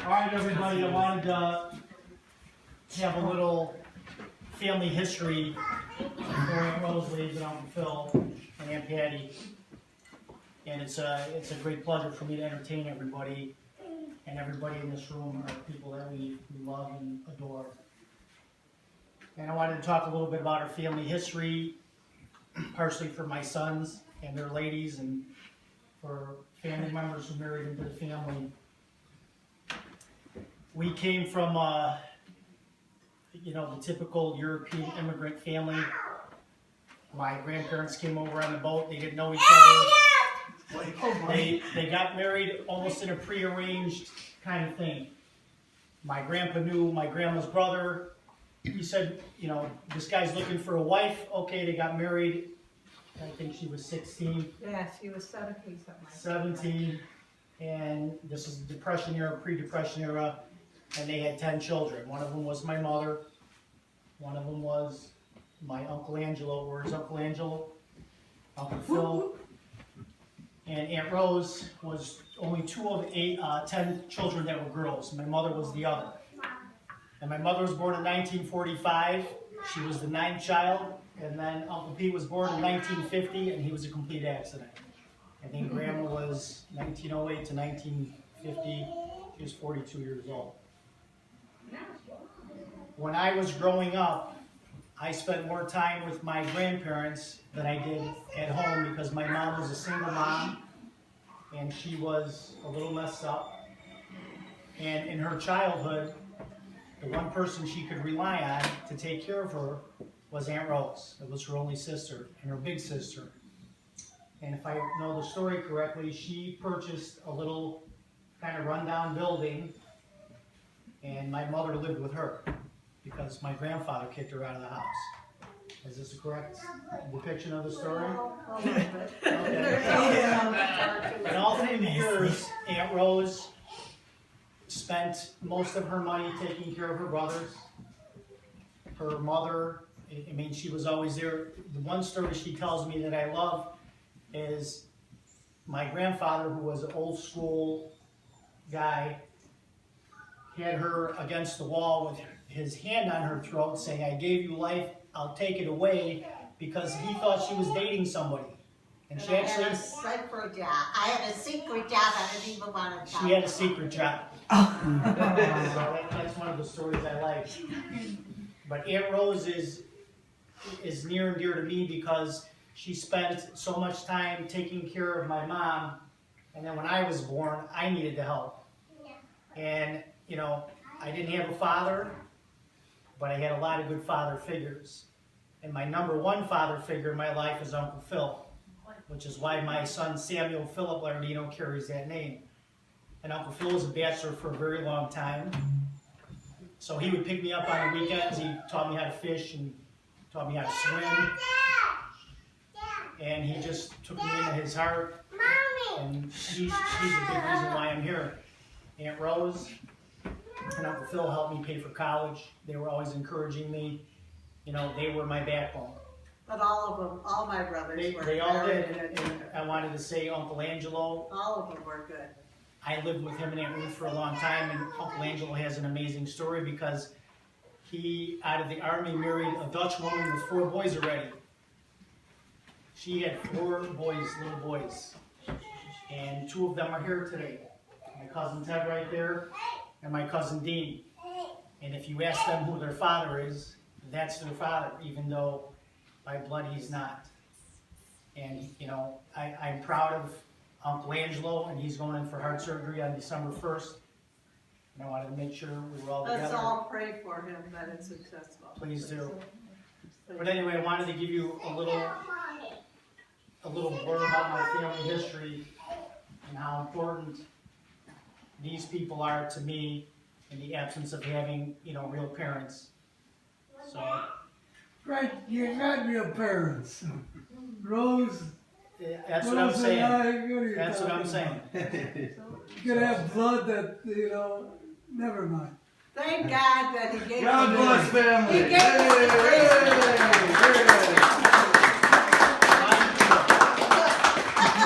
Alright everybody, I wanted to have a little family history for Aunt Rose, and Uncle Phil, and Aunt Patty. And it's a great pleasure for me to entertain everybody, and everybody in this room are people that we love and adore. And I wanted to talk a little bit about our family history, partially for my sons and their ladies, and for family members who married into the family. We came from, the typical European immigrant family. My grandparents came over on the boat. They didn't know each other. They got married almost in a prearranged kind of thing. My grandpa knew my grandma's brother. He said, this guy's looking for a wife. Okay, they got married. I think she was 16. Yeah, she was 17, something like that. 17. And this is the Depression era, pre-Depression era. And they had 10 children. One of them was my mother. One of them was my Uncle Angelo. Where's Uncle Angelo? Uncle Phil. And Aunt Rose was only 2 of 10 children that were girls. My mother was the other. And my mother was born in 1945. She was the 9th child. And then Uncle Pete was born in 1950, and he was a complete accident. And then Grandma was 1908 to 1950. She was 42 years old. When I was growing up, I spent more time with my grandparents than I did at home because my mom was a single mom and she was a little messed up. And in her childhood, the one person she could rely on to take care of her was Aunt Rose. It was her only sister and her big sister. And if I know the story correctly, she purchased a little kind of rundown building, and my mother lived with her because my grandfather kicked her out of the house. Is this a correct depiction of the story? Okay. And all through the years, Aunt Rose spent most of her money taking care of her brothers. Her mother, she was always there. The one story she tells me that I love is my grandfather, who was an old school guy, had her against the wall with his hand on her throat saying, "I gave you life, I'll take it away," because he thought she was dating somebody. And she actually had a secret job. I had a secret job I didn't even want to tell. She had a secret job. So that's one of the stories I like. But Aunt Rose is near and dear to me because she spent so much time taking care of my mom, and then when I was born, I needed the help. And, I didn't have a father, but I had a lot of good father figures. And my number one father figure in my life is Uncle Phil, which is why my son Samuel Philip Lardino carries that name. And Uncle Phil was a bachelor for a very long time. So he would pick me up on the weekends. He taught me how to fish and taught me how to swim. And he just took me into his heart. And he's a big reason why I'm here. Aunt Rose and Uncle Phil helped me pay for college. They were always encouraging me. They were my backbone. But all of them, all my brothers were. They all did. And I wanted to say Uncle Angelo. All of them were good. I lived with him and Aunt Ruth for a long time, and Uncle Angelo has an amazing story because he, out of the army, married a Dutch woman with 4 boys already. She had 4 boys, little boys, and 2 of them are here today. My cousin Ted right there, and my cousin Dean. And if you ask them who their father is, that's their father, even though by blood he's not. And, I'm proud of Uncle Angelo, and he's going in for heart surgery on December 1st. And I wanted to make sure we were all together. Let's all pray for him that it's successful. Please do. But anyway, I wanted to give you a little blurb about my family history and how important these people are to me in the absence of having, real parents. So. Right, you got real parents. Rose. That's what I'm saying. That's what I'm saying. You could have blood that, never mind. Thank God that he gave God bless family. He gave us the grace. Hey, very good.